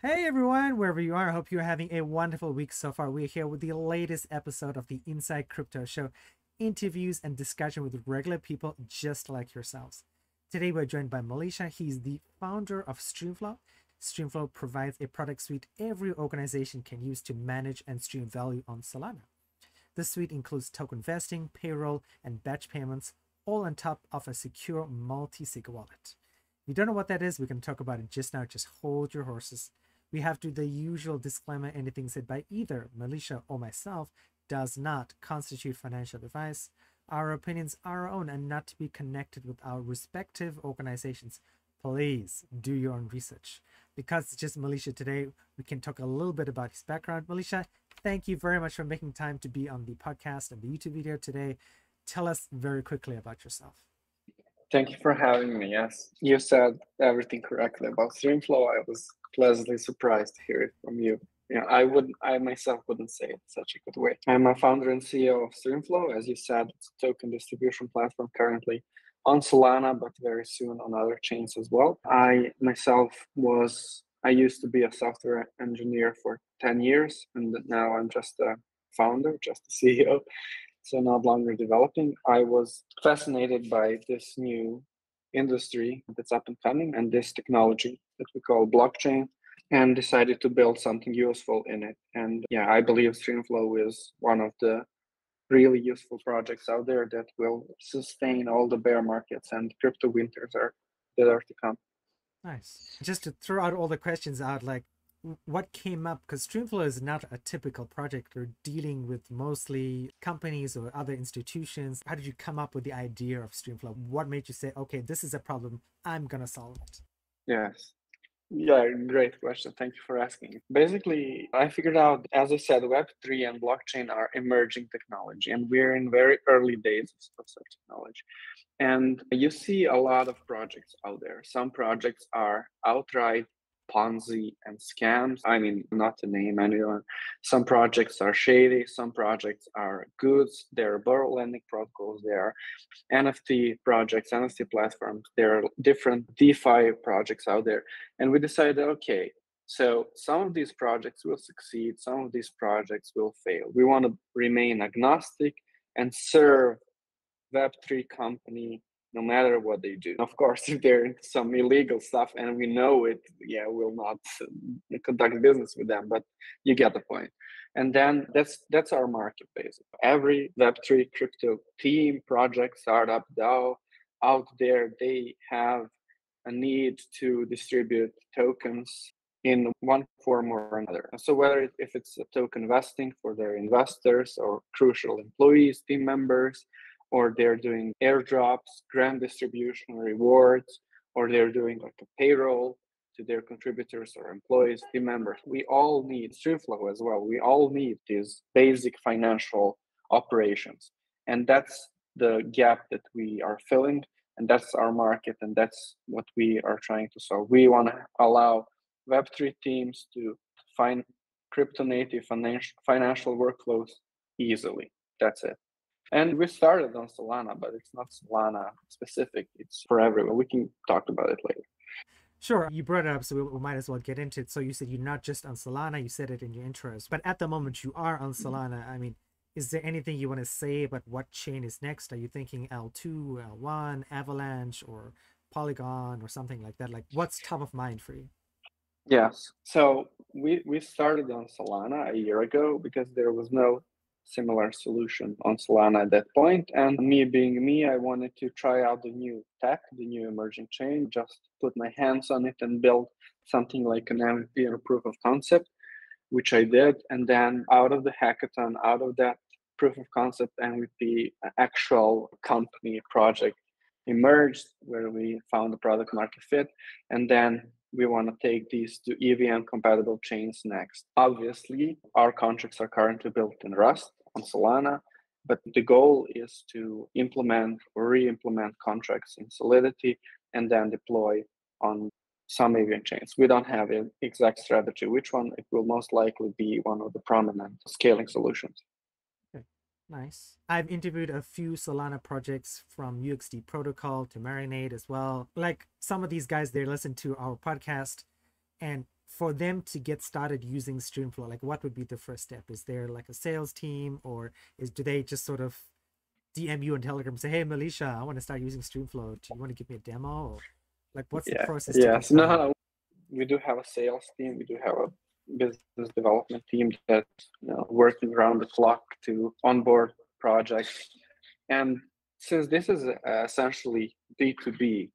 Hey everyone, wherever you are, I hope you're having a wonderful week so far. We're here with the latest episode of the Inside Crypto Show, interviews and discussion with regular people just like yourselves. Today we're joined by Malisha. He's the founder of Streamflow. Streamflow provides a product suite every organization can use to manage and stream value on Solana. This suite includes token vesting, payroll, and batch payments, all on top of a secure multisig wallet. If you don't know what that is, we can talk about it just now. Just hold your horses. We have to the usual disclaimer: anything said by either Malisha or myself does not constitute financial advice. Our opinions are our own and not to be connected with our respective organizations. Please do your own research. Because it's just Malisha today, we can talk a little bit about his background. Malisha, thank you very much for making time to be on the podcast and the YouTube video today. Tell us very quickly about yourself. Thank you for having me. Yes, you said everything correctly about Streamflow. I was pleasantly surprised to hear it from you. I myself wouldn't say it in such a good way. I'm a founder and CEO of Streamflow. As you said, it's a token distribution platform currently on Solana, but very soon on other chains as well. I used to be a software engineer for 10 years, and now I'm just a founder, just a CEO. So not longer developing. I was fascinated by this new industry that's up and coming and this technology that we call blockchain, and decided to build something useful in it. And yeah, I believe Streamflow is one of the really useful projects out there that will sustain all the bear markets and crypto winters that are to come. Nice. Just to throw out all the questions out, like what came up, because Streamflow is not a typical project. You're dealing with mostly companies or other institutions. How did you come up with the idea of Streamflow? What made you say, okay, this is a problem, I'm gonna solve it? Yes. Yeah, great question. Thank you for asking. Basically, I figured out, as I said, Web3 and blockchain are emerging technology, and we're in very early days of such technology. And you see a lot of projects out there. Some projects are outright Ponzi and scams. I mean, not to name anyone. Some projects are shady. Some projects are good. There are borrow lending protocols. There are NFT projects, NFT platforms. There are different DeFi projects out there. And we decided, okay, so some of these projects will succeed. Some of these projects will fail. We want to remain agnostic and serve Web3 company no matter what they do. Of course, if they're into some illegal stuff and we know it, yeah, we'll not conduct business with them, but you get the point. And then that's our market basically. Every Web3 crypto team, project, startup, DAO out there, they have a need to distribute tokens in one form or another. So whether if it's a token vesting for their investors or crucial employees, team members, or they're doing airdrops, grant distribution, rewards, or they're doing like a payroll to their contributors or employees, team members. We all need Streamflow as well. We all need these basic financial operations. And that's the gap that we are filling, and that's our market, and that's what we are trying to solve. We want to allow Web3 teams to find crypto native financial workflows easily. That's it. And we started on Solana, but it's not Solana specific. It's for everyone. We can talk about it later. Sure, you brought it up, so we might as well get into it. So you said you're not just on Solana, you said it in your intros, but at the moment you are on Solana. I mean, is there anything you want to say about what chain is next? Are you thinking L2, L1, Avalanche, or Polygon, or something like that? Like, what's top of mind for you? Yes. So we started on Solana a year ago because there was no similar solution on Solana at that point. And me being me, I wanted to try out the new tech, the new emerging chain, just put my hands on it and build something like an MVP or proof of concept, which I did. And then out of the hackathon, out of that proof of concept MVP, actual company project emerged where we found the product market fit. And then we want to take these to EVM compatible chains next. Obviously, our contracts are currently built in Rust on Solana, but the goal is to implement or re-implement contracts in Solidity and then deploy on some EVM chains. We don't have an exact strategy which one. It will most likely be one of the prominent scaling solutions. Nice. I've interviewed a few Solana projects from UXD Protocol to Marinade as well. Like some of these guys, they listen to our podcast and for them to get started using Streamflow, like what would be the first step? Is there like a sales team, or do they just sort of DM you on Telegram and say, hey, Malisha, I want to start using Streamflow. Do you want to give me a demo? Or like, what's the process to get Yes. started? No, we do have a sales team. We do have a business development team that's working around the clock to onboard projects. And since this is essentially B2B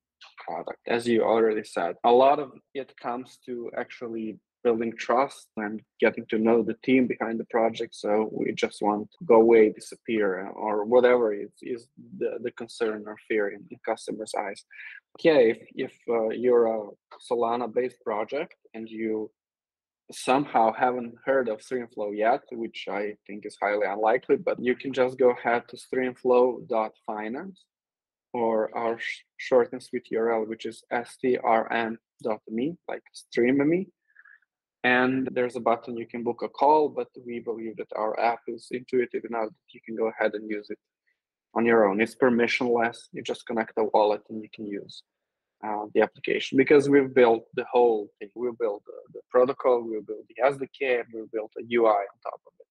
product, as you already said, a lot of it comes to actually building trust and getting to know the team behind the project. So we just want to go away, disappear, or whatever is the concern or fear in customers' eyes. Yeah, if you're a Solana-based project and you somehow haven't heard of Streamflow yet, which I think is highly unlikely, but you can just go ahead to streamflow.finance or our short and sweet URL, which is strm.me, like stream.me. And there's a button you can book a call, but we believe that our app is intuitive enough that you can go ahead and use it on your own. It's permissionless. You just connect the wallet and you can use the application, because we've built the whole thing. We built the protocol, we built the SDK, we built a UI on top of it.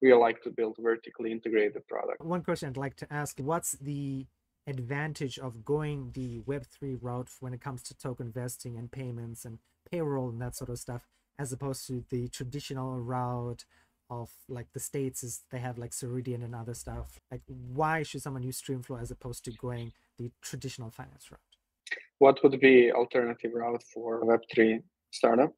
We like to build vertically integrated product. One question I'd like to ask, what's the advantage of going the Web3 route when it comes to token vesting and payments and payroll and that sort of stuff, as opposed to the traditional route of like the States is they have like Ceridian and other stuff? Like, why should someone use Streamflow as opposed to going the traditional finance route? What would be alternative route for Web3 startup?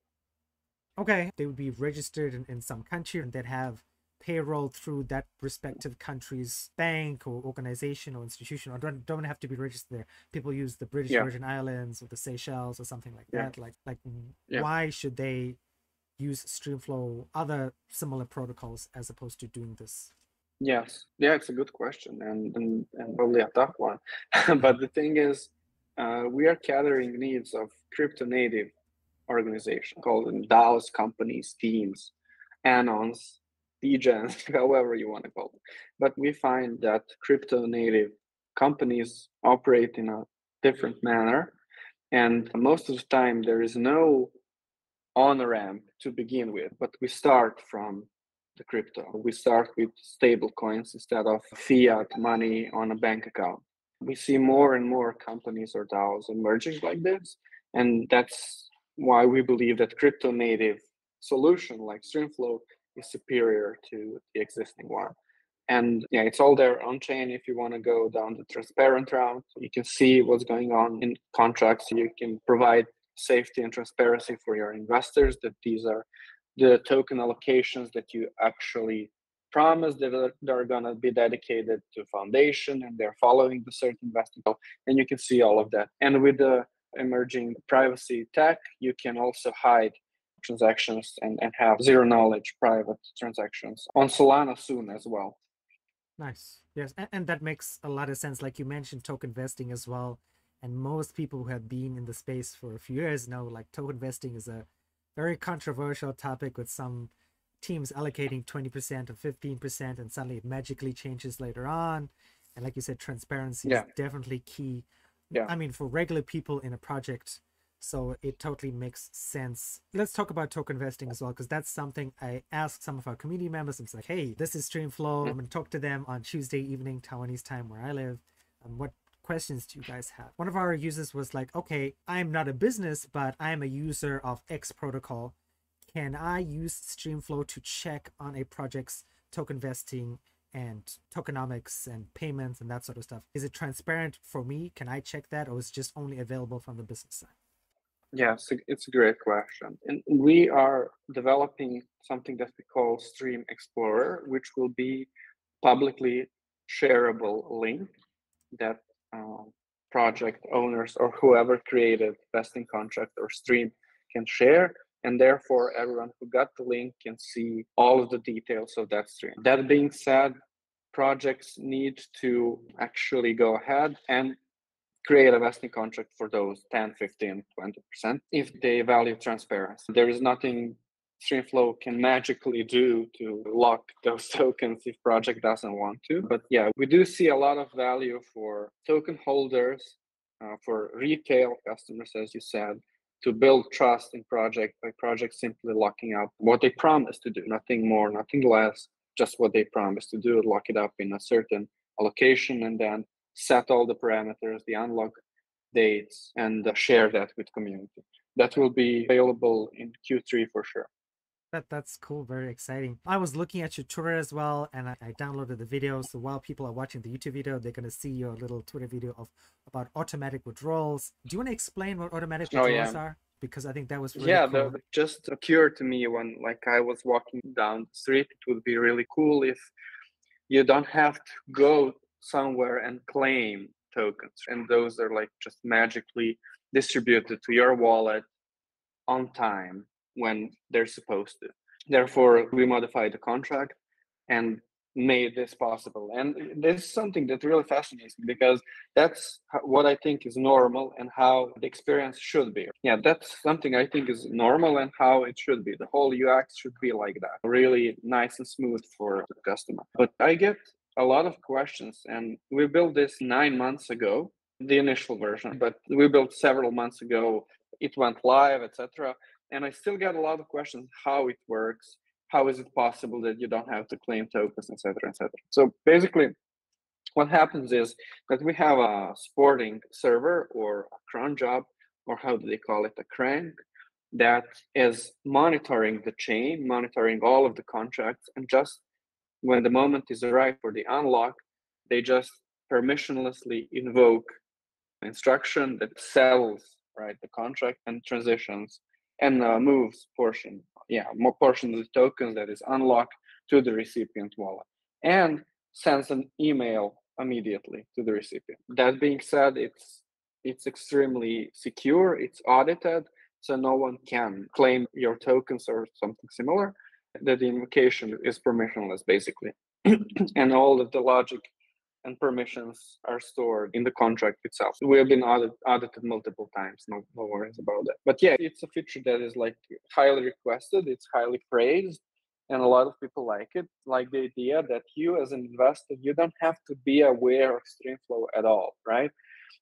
Okay, they would be registered in some country and they'd have payroll through that respective country's bank or organization or institution, or don't have to be registered there. People use the British Virgin Islands or the Seychelles or something like that. Like why should they use Streamflow, other similar protocols, as opposed to doing this? Yes, it's a good question and probably a tough one. But the thing is, we are gathering needs of crypto native organizations, call them DAOs, companies, teams, anons, degens, however you want to call them. But we find that crypto native companies operate in a different manner. And most of the time, there is no on-ramp to begin with, but we start from the crypto. We start with stable coins instead of fiat money on a bank account. We see more and more companies or DAOs emerging like this. And that's why we believe that crypto native solution like Streamflow is superior to the existing one. And it's all there on chain. If you want to go down the transparent route, you can see what's going on in contracts. You can provide safety and transparency for your investors, that these are the token allocations that you actually promise that are going to be dedicated to foundation and they're following the certain investing. And you can see all of that. And with the emerging privacy tech, you can also hide transactions and have zero knowledge private transactions on Solana soon as well. Nice. Yes. And that makes a lot of sense. Like you mentioned token vesting as well. And most people who have been in the space for a few years know like token vesting is a very controversial topic, with some teams allocating 20% or 15%, and suddenly it magically changes later on. And like you said, transparency is definitely key. I mean, for regular people in a project, so it totally makes sense. Let's talk about token vesting as well, because that's something I asked some of our community members. It's like, hey, this is Streamflow. I'm going to talk to them on Tuesday evening, Taiwanese time, where I live. What questions do you guys have? One of our users was like, okay, I'm not a business, but I'm a user of X protocol. Can I use Streamflow to check on a project's token vesting and tokenomics and payments and that sort of stuff? Is it transparent for me? Can I check that, or is it just only available from the business side? Yes, it's a great question. And we are developing something that we call Stream Explorer, which will be publicly shareable link that project owners or whoever created vesting contract or stream can share. And therefore, everyone who got the link can see all of the details of that stream. That being said, projects need to actually go ahead and create a vesting contract for those 10, 15, 20% if they value transparency. There is nothing Streamflow can magically do to lock those tokens if project doesn't want to. But we do see a lot of value for token holders, for retail customers, as you said, to build trust in project by project simply locking up what they promised to do, nothing more, nothing less, just what they promised to do, lock it up in a certain allocation, and then set all the parameters, the unlock dates, and share that with community. That will be available in Q3 for sure. That's cool, very exciting. I was looking at your Twitter as well, and I downloaded the video. So while people are watching the YouTube video, they're gonna see your little Twitter video about automatic withdrawals. Do you want to explain what automatic withdrawals are? Because I think that was really cool. That just occurred to me when I was walking down the street. It would be really cool if you don't have to go somewhere and claim tokens, and those are just magically distributed to your wallet on time when they're supposed to. Therefore, we modified the contract and made this possible. And this is something that really fascinates me, because that's what I think is normal and how the experience should be. Yeah, that's something I think is normal and how it should be. The whole UX should be like that, really nice and smooth for the customer. But I get a lot of questions, and we built this 9 months ago, the initial version, but we built several months ago. It went live, etc. And I still get a lot of questions how it works. How is it possible that you don't have to claim tokens, etc., etc.? So basically, what happens is that we have a supporting server or a cron job, or how do they call it, a crank, that is monitoring the chain, monitoring all of the contracts, and just when the moment is right for the unlock, they just permissionlessly invoke instruction that sells the contract and transitions and moves more portion of the tokens that is unlocked to the recipient wallet, and sends an email immediately to the recipient. That being said, it's extremely secure, it's audited, so no one can claim your tokens or something similar. That the invocation is permissionless, basically. And all of the logic and permissions are stored in the contract itself. We have been audited multiple times, no worries about that. But yeah, it's a feature that is highly requested, it's highly praised, and a lot of people like it, like the idea that you as an investor, you don't have to be aware of Streamflow at all, right?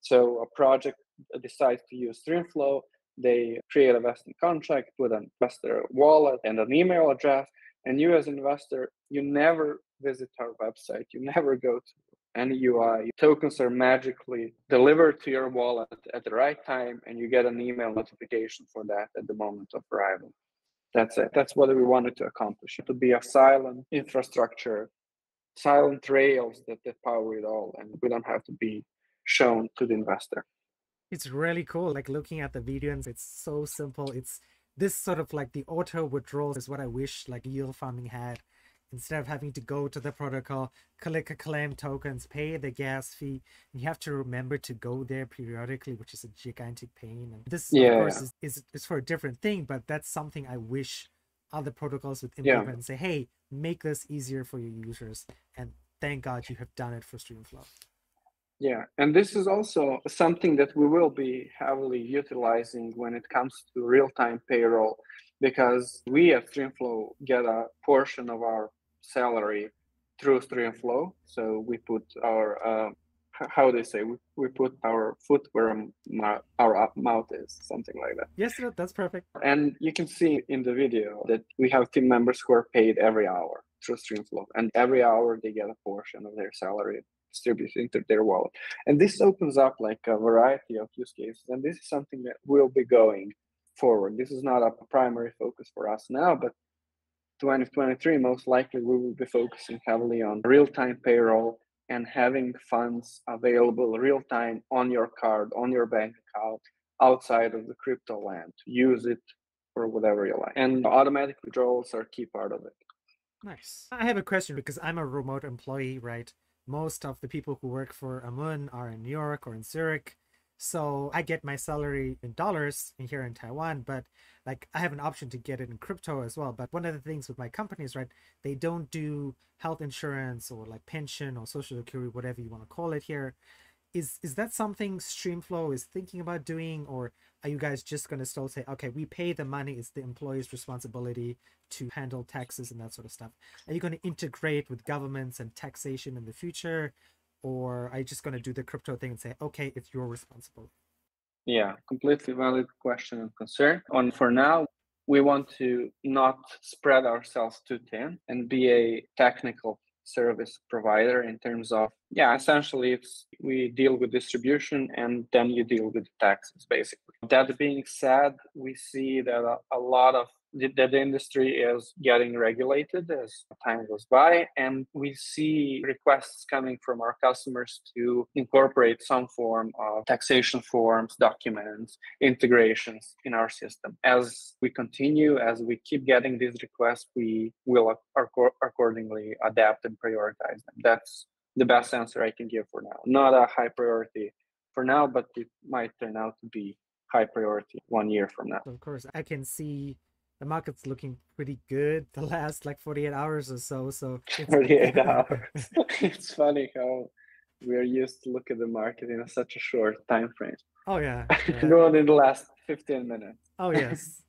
So a project decides to use Streamflow, they create a vesting contract with an investor wallet and an email address, and you as an investor, you never visit our website, you never go to any UI. Tokens are magically delivered to your wallet at the right time, and you get an email notification for that at the moment of arrival. That's it. That's what we wanted to accomplish, to be a silent infrastructure, silent rails that power it all, and we don't have to be shown to the investor. It's really cool. Looking at the video, and it's so simple. It's this sort of the auto withdrawals is what I wish yield farming had. Instead of having to go to the protocol, click a claim tokens, pay the gas fee, and you have to remember to go there periodically, which is a gigantic pain. And this, of course, is for a different thing, but that's something I wish other protocols would implement and say, hey, make this easier for your users. And thank God you have done it for Streamflow. Yeah, and this is also something that we will be heavily utilizing when it comes to real-time payroll, because we at Streamflow get a portion of our salary through Streamflow. So we put our, how they say, we put our foot where our mouth is, something like that. Yes, that's perfect. And you can see in the video that we have team members who are paid every hour through Streamflow, and every hour they get a portion of their salary distributed into their wallet. And this opens up a variety of use cases, and this is something that will be going forward. This is not a primary focus for us now, but 2023, most likely we will be focusing heavily on real-time payroll and having funds available real-time on your card, on your bank account, outside of the crypto land. Use it for whatever you like. And automatic withdrawals are a key part of it. Nice. I have a question, because I'm a remote employee, right? Most of the people who work for Amun are in New York or in Zurich. So I get my salary in dollars here in Taiwan, but I have an option to get it in crypto as well. But one of the things with my companies, right, they don't do health insurance or pension or social security, whatever you want to call it here. Is that something Streamflow is thinking about doing, or are you guys just going to still say, okay, we pay the money, it's the employee's responsibility to handle taxes and that sort of stuff? Are you going to integrate with governments and taxation in the future, or are you just going to do the crypto thing and say, okay, it's your responsibility? Yeah, completely valid question and concern. On for now, we want to not spread ourselves too thin and be a technical service provider in terms of, yeah, essentially it's we deal with distribution and then you deal with taxes basically. That being said, we see that a lot of that the industry is getting regulated as time goes by, and we see requests coming from our customers to incorporate some form of taxation forms, documents, integrations in our system. As we continue, as we keep getting these requests, we will accordingly adapt and prioritize them. That's the best answer I can give for now. Not a high priority for now, but it might turn out to be high priority 1 year from now. Of course, I can see the market's looking pretty good the last like 48 hours or so. So it's 48 hours. It's funny how we're used to look at the market in such a short time frame. Oh yeah. Not in the last 15 minutes. Oh yes.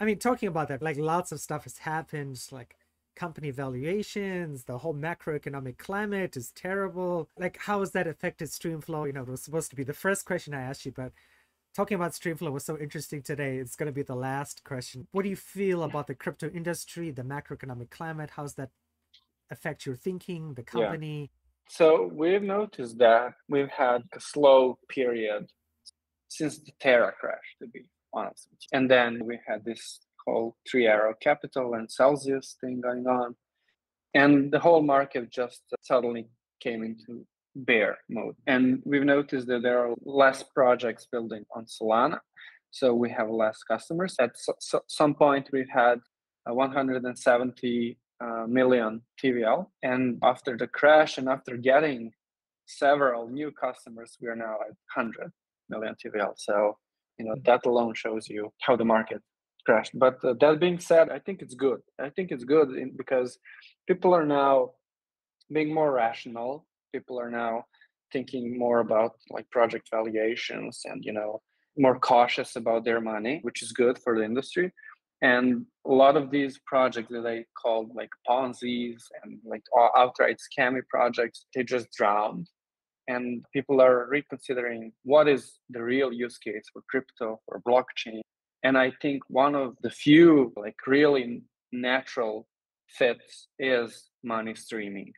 I mean, talking about that, like lots of stuff has happened, like company valuations, the whole macroeconomic climate is terrible. Like, how has that affected Streamflow? It was supposed to be the first question I asked you, but talking about Streamflow was so interesting today. It's going to be the last question. What do you feel about the crypto industry, the macroeconomic climate? How's that affect your thinking, the company? Yeah. So we've noticed that we've had a slow period since the Terra crash, to be honest. And then we had this whole Three Arrow Capital and Celsius thing going on. And the whole market just suddenly came into bear mode. And we've noticed that there are less projects building on Solana. So we have less customers. At some point, we've had 170 million TVL. And after the crash and after getting several new customers, we are now at 100 million TVL. So, that alone shows you how the market crashed. But that being said, I think it's good. Because people are now being more rational. People are now thinking more about like project valuations and, more cautious about their money, which is good for the industry. And a lot of these projects that I called like Ponzi's and like outright scammy projects, they just drowned. And people are reconsidering what is the real use case for crypto or blockchain. And I think one of the few like really natural fits is money streaming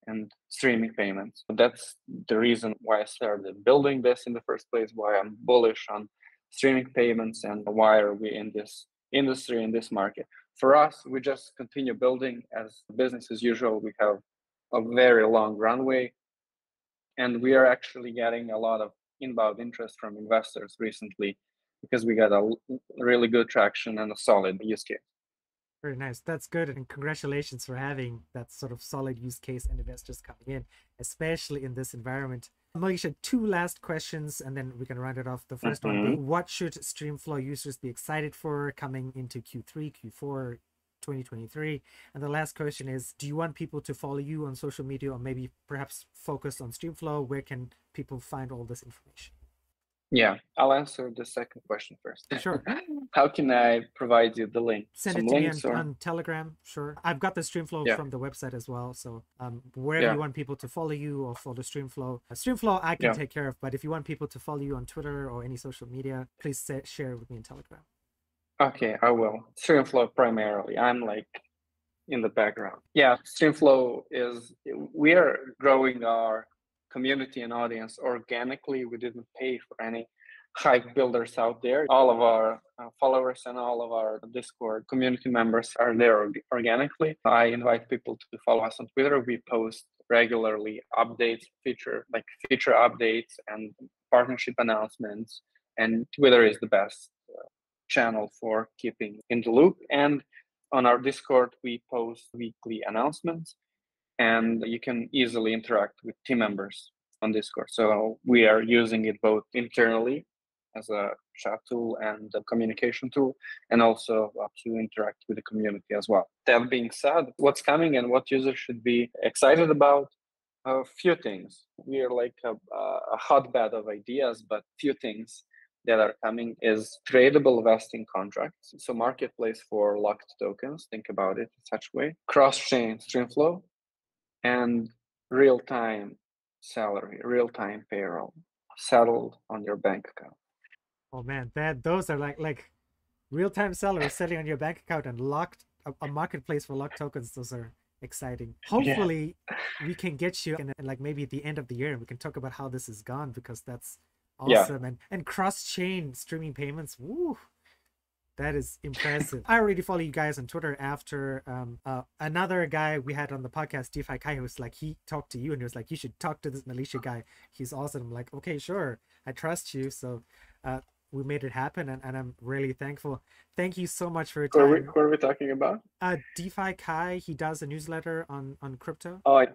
and streaming payments. That's the reason why I started building this in the first place, why I'm bullish on streaming payments and why are we in this industry, in this market. For us, we just continue building as business as usual. We have a very long runway. And we are actually getting a lot of inbound interest from investors recently because we got a really good traction and a solid use case. Very nice. That's good. And congratulations for having that sort of solid use case and investors coming in, especially in this environment. Malisha, two last questions and then we can round it off. The first one being, what should Streamflow users be excited for coming into Q3, Q4, 2023? And the last question is, do you want people to follow you on social media or maybe perhaps focus on Streamflow? Where can people find all this information? Yeah, I'll answer the second question first. Sure. How can I provide you the link? Send it to me on Telegram. Sure. I've got the Streamflow from the website as well. So wherever you want people to follow you or follow Streamflow. Streamflow I can take care of, but if you want people to follow you on Twitter or any social media, please share it with me on Telegram. Okay, I will. Streamflow primarily. I'm like in the background. Yeah, Streamflow we are growing our community and audience organically. We didn't pay for any hype builders out there. All of our followers and all of our Discord community members are there organically. I invite people to follow us on Twitter. We post regularly updates, feature updates and partnership announcements. And Twitter is the best channel for keeping in the loop. And on our Discord, we post weekly announcements. And you can easily interact with team members on Discord. So we are using it both internally as a chat tool and a communication tool, and also to interact with the community as well. That being said, what's coming and what users should be excited about? A few things. We are like a hotbed of ideas, but few things that are coming is tradable vesting contracts. So marketplace for locked tokens. Think about it in such a way. Cross-chain Streamflow, and real-time salary, real-time payroll settled on your bank account. Oh man, those are like real-time sellers selling on your bank account and locked a marketplace for locked tokens. Those are exciting. Yeah, Hopefully, we can get you in like maybe at the end of the year and we can talk about how this is gone because that's yeah. awesome. And cross-chain streaming payments. Woo, that is impressive. I already follow you guys on Twitter after another guy we had on the podcast, DeFi Kai, who was like, he talked to you and he was like, you should talk to this Malisha guy. He's awesome. I'm like, okay, sure. I trust you. So we made it happen and I'm really thankful. Thank you so much for your time. Who are we talking about? DeFi Kai, he does a newsletter on crypto. Oh,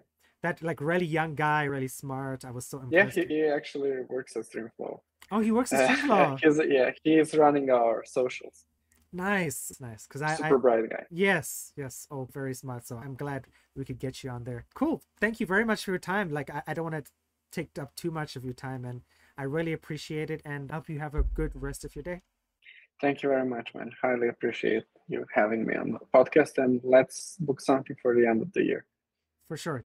That like really young guy, really smart. I was so yeah, impressed. he actually works at Streamflow. Oh, he works at Streamflow. He's running our socials. Nice. Because Super bright guy. Yes. Oh, very smart. So I'm glad we could get you on there. Cool. Thank you very much for your time. Like I don't want to take up too much of your time, and I really appreciate it. And I hope you have a good rest of your day. Thank you very much, man. Highly appreciate you having me on the podcast, and let's book something for the end of the year. For sure.